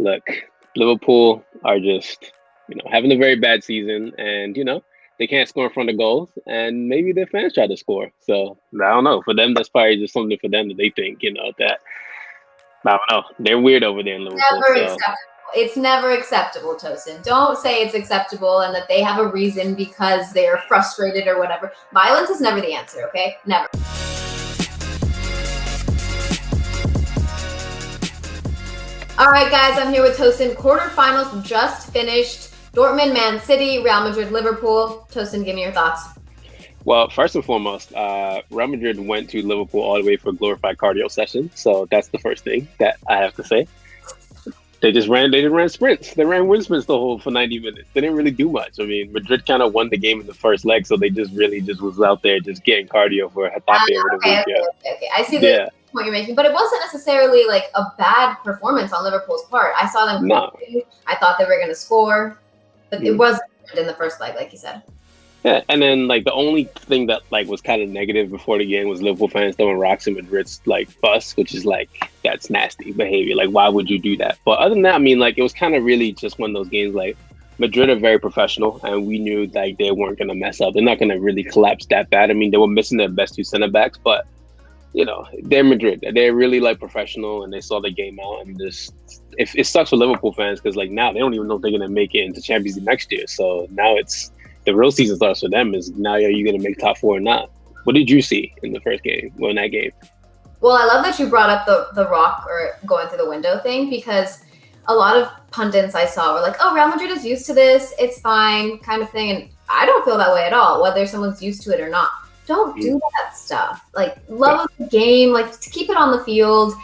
look, Liverpool are just, having a very bad season, and they can't score in front of goals, and maybe their fans try to score. So I don't know. For them, that's probably just something for them that they think, that I don't know. They're weird over there in Liverpool. Never acceptable. It's never acceptable, Tosin. Don't say it's acceptable and that they have a reason because they are frustrated or whatever. Violence is never the answer, okay? Never. All right, guys, I'm here with Tosin. Quarterfinals just finished. Dortmund, Man City, Real Madrid, Liverpool. Tosin, give me your thoughts. Well, first and foremost, Real Madrid went to Liverpool all the way for a glorified cardio session. So that's the first thing that I have to say. They didn't ran sprints. They ran wind sprints for 90 minutes. They didn't really do much. I mean, Madrid kind of won the game in the first leg, so they just was out there just getting cardio for Getafe over the weekend. Okay. I see the point you're making, but it wasn't necessarily like a bad performance on Liverpool's part. I saw them. No. I thought they were going to score, but it wasn't in the first leg, like you said. Yeah, and then the only thing that was kind of negative before the game was Liverpool fans throwing rocks in Madrid's bus, which is that's nasty behavior. Why would you do that? But other than that, I mean, it was kind of really just one of those games. Madrid are very professional, and we knew they weren't going to mess up. They're not going to really collapse that bad. I mean, they were missing their best two center backs, but they're Madrid. They're really professional, and they saw the game out. And it sucks for Liverpool fans because now they don't even know if they're going to make it into Champions League next year. So now the real season starts for them. Is now, are you going to make top four or not? What did you see in the first game? Well, in that game? Well, I love that you brought up the rock or going through the window thing, because a lot of pundits I saw were like, oh, Real Madrid is used to this. It's fine kind of thing. And I don't feel that way at all, whether someone's used to it or not. Don't do that stuff. Love the game, to keep it on the field,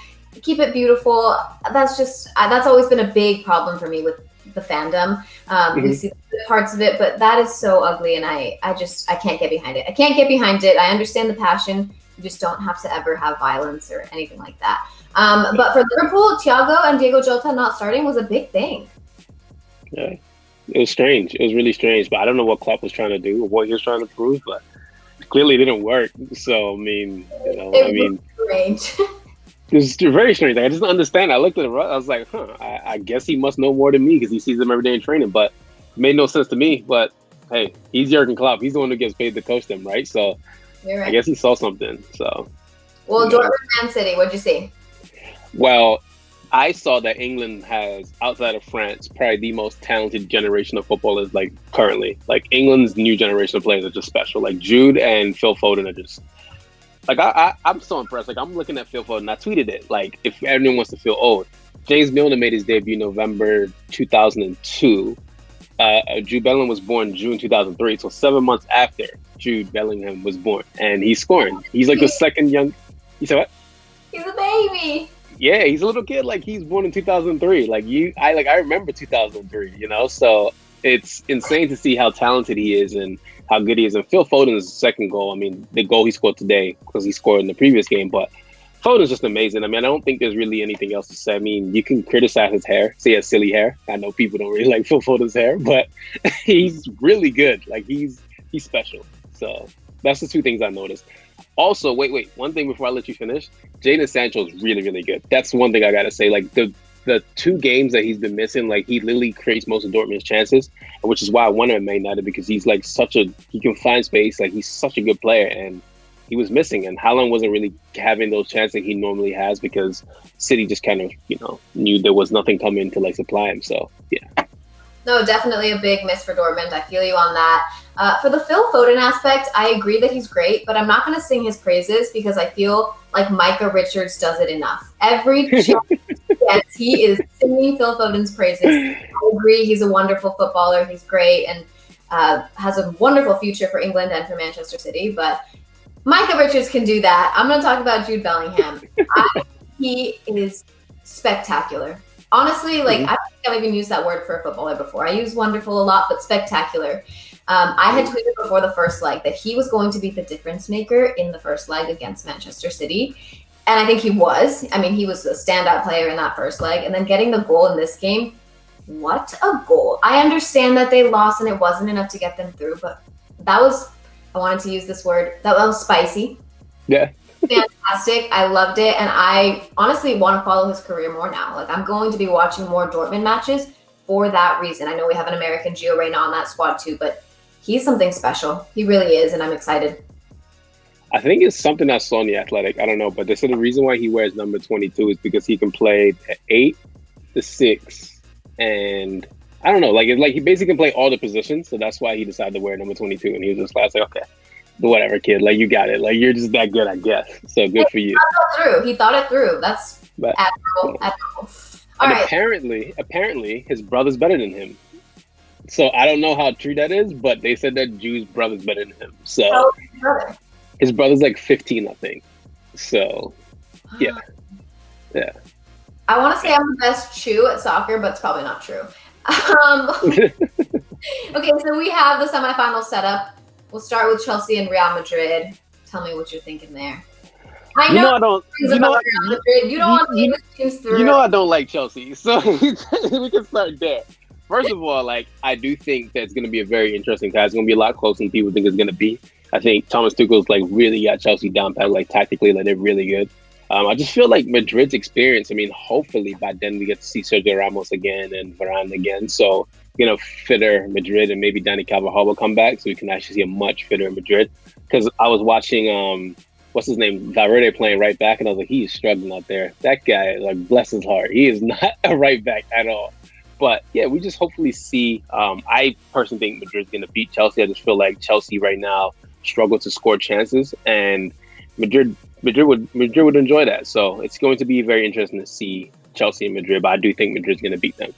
keep it beautiful. That's always been a big problem for me with the fandom. We see the good parts of it, but that is so ugly, and I can't get behind it. I can't get behind it. I understand the passion. You just don't have to ever have violence or anything like that. But for Liverpool, Thiago and Diego Jota not starting was a big thing. Yeah, it was strange. It was really strange, but I don't know what Klopp was trying to do or what he was trying to prove, but clearly it didn't work. So, I mean, it was strange. It was very strange. I just didn't understand. I looked at it. I was like, I guess he must know more than me because he sees them every day in training. But it made no sense to me. But, hey, he's Jurgen Klopp. He's the one who gets paid to coach them, right? So You're right. I guess he saw something. So, well, Dortmund, Man City, what'd you see? Well, I saw that England has, outside of France, probably the most talented generation of footballers currently. England's new generation of players are just special. Jude and Phil Foden are just... I'm so impressed. I'm looking at Phil Foden. I tweeted it. If everyone wants to feel old, James Milner made his debut November 2002. Jude Bellingham was born June 2003. So 7 months after Jude Bellingham was born, and he's scoring. He's the second young. You said what? He's a baby. Yeah, he's a little kid. He's born in 2003. I remember 2003. So it's insane to see how talented he is and how good he is. And Phil Foden's second goal, I mean, the goal he scored today, because he scored in the previous game, but Foden's just amazing. I mean, I don't think there's really anything else to say. I mean, you can criticize his hair, say he has silly hair. I know people don't really like Phil Foden's hair, but he's really good. He's special. So that's the two things I noticed. Also, wait, one thing before I let you finish. Jadon Sancho is really, really good. That's one thing I got to say. The two games that he's been missing, he literally creates most of Dortmund's chances, which is why I want him at Man United, because he's he can find space. He's such a good player, and he was missing. And Haaland wasn't really having those chances he normally has because City just kind of, knew there was nothing coming to supply him. So, yeah. No, definitely a big miss for Dortmund. I feel you on that. For the Phil Foden aspect, I agree that he's great, but I'm not going to sing his praises because I feel like Micah Richards does it enough. Every chance yes, he is singing Phil Foden's praises. I agree. He's a wonderful footballer. He's great and has a wonderful future for England and for Manchester City. But Micah Richards can do that. I'm going to talk about Jude Bellingham. He is spectacular. Honestly, I don't think I've even used that word for a footballer before. I use wonderful a lot, but spectacular. I had tweeted before the first leg that he was going to be the difference maker in the first leg against Manchester City. And I think he was. I mean, he was a standout player in that first leg. And then getting the goal in this game, what a goal. I understand that they lost and it wasn't enough to get them through, but that was, I wanted to use this word, that was spicy. Yeah. fantastic. I loved it. And I honestly want to follow his career more now. Like, I'm going to be watching more Dortmund matches for that reason. I know we have an American Gio Reyna on that squad too, but he's something special. He really is, and I'm excited. I think it's something I saw in the Athletic. I don't know, but they said the reason why he wears number 22 is because he can play the 8, the 6, and I don't know. Like he basically can play all the positions, so that's why he decided to wear number 22. And he was just like, okay, whatever, kid. Like, you got it. Like, you're just that good, I guess. So good for you. He thought it through. That's admirable. And apparently, his brother's better than him. So I don't know how true that is, but they said that Jude's brother's better than him. So his brother's like 15, I think. So yeah. I want to say I'm the best Chew at soccer, but it's probably not true. Okay, so we have the semifinal setup. We'll start with Chelsea and Real Madrid. Tell me what you're thinking there. I know I don't. You don't want to English teams through. You know I don't like Chelsea, so we can start there. First of all, like, I do think that it's going to be a very interesting tie. It's going to be a lot closer than people think it's going to be. I think Thomas Tuchel's like really got Chelsea down pat, like tactically, like they're really good. I just feel like Madrid's experience. I mean, hopefully by then we get to see Sergio Ramos again and Varane again. So, fitter Madrid, and maybe Dani Carvajal will come back, so we can actually see a much fitter Madrid. Because I was watching, what's his name, Valverde playing right back, and I was like, he's struggling out there. That guy, like, bless his heart, he is not a right back at all. But yeah, we just hopefully see. I personally think Madrid's going to beat Chelsea. I just feel like Chelsea right now struggle to score chances, and Madrid would enjoy that. So it's going to be very interesting to see Chelsea and Madrid. But I do think Madrid's going to beat them.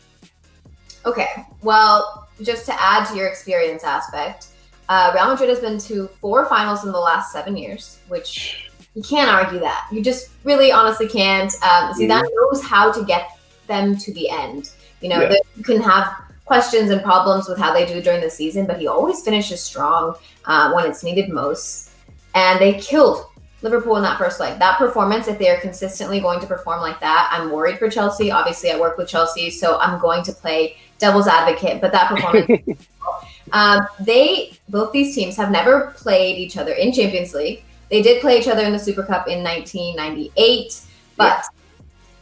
Okay, well, just to add to your experience aspect, Real Madrid has been to 4 finals in the last 7 years, which you can't argue that. You just really honestly can't. Zidane knows how to get them to the end. You can have questions and problems with how they do during the season, but he always finishes strong when it's needed most. And they killed Liverpool in that first leg. That performance, if they are consistently going to perform like that, I'm worried for Chelsea. Obviously, I work with Chelsea, so I'm going to play devil's advocate, but that performance... both these teams have never played each other in Champions League. They did play each other in the Super Cup in 1998, but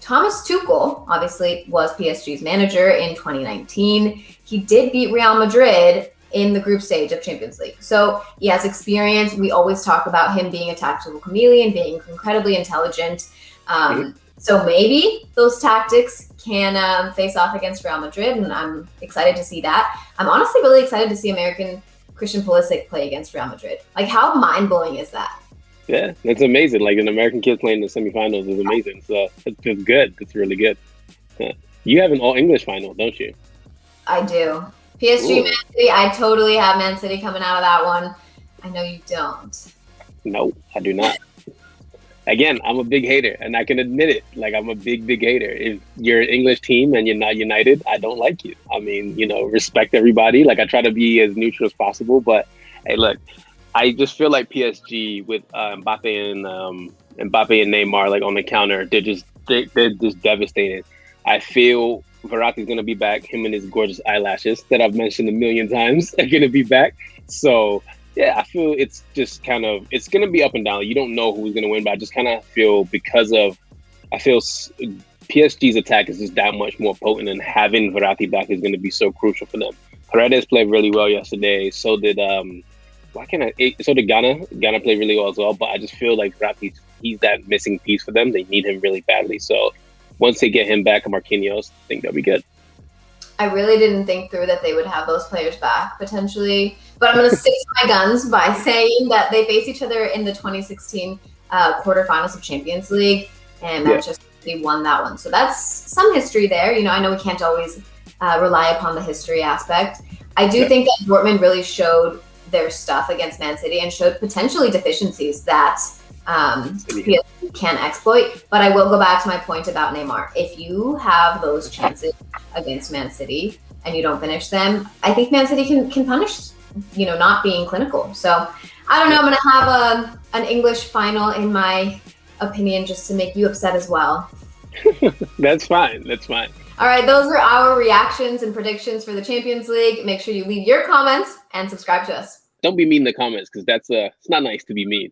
Thomas Tuchel obviously was PSG's manager in 2019. He did beat Real Madrid in the group stage of Champions League. So he has experience. We always talk about him being a tactical chameleon, being incredibly intelligent. So maybe those tactics can face off against Real Madrid, and I'm excited to see that. I'm honestly really excited to see American Christian Pulisic play against Real Madrid. Like, how mind-blowing is that? Yeah, it's amazing. Like, an American kid playing in the semifinals is amazing. So it's good. It's really good. You have an all-English final, don't you? I do. PSG, Man City. I totally have Man City coming out of that one. I know you don't. No, I do not. Again, I'm a big hater, and I can admit it. Like, I'm a big, big hater. If you're an English team and you're not united, I don't like you. I mean, respect everybody. Like, I try to be as neutral as possible. But, hey, look, I just feel like PSG with Mbappe and Neymar, like, on the counter, they're just devastated. I feel Verratti's going to be back. Him and his gorgeous eyelashes that I've mentioned a million times are going to be back. So... yeah, I feel it's just it's going to be up and down. You don't know who's going to win, but I just kind of feel PSG's attack is just that much more potent, and having Verratti back is going to be so crucial for them. Paredes played really well yesterday. So did Ghana. Ghana played really well as well, but I just feel like Verratti, he's that missing piece for them. They need him really badly. So once they get him back, Marquinhos, I think they'll be good. I really didn't think through that they would have those players back potentially, but I'm going to stick to my guns by saying that they face each other in the 2016 quarterfinals of Champions League, and Manchester City won that one. So that's some history there. I know we can't always rely upon the history aspect. I do think that Dortmund really showed their stuff against Man City and showed potentially deficiencies that PSG can exploit. But I will go back to my point about Neymar. If you have those chances against Man City and you don't finish them, I think Man City can punish, not being clinical. So I don't know. I'm going to have an English final in my opinion, just to make you upset as well. That's fine. All right. Those are our reactions and predictions for the Champions League. Make sure you leave your comments and subscribe to us. Don't be mean in the comments, because it's not nice to be mean.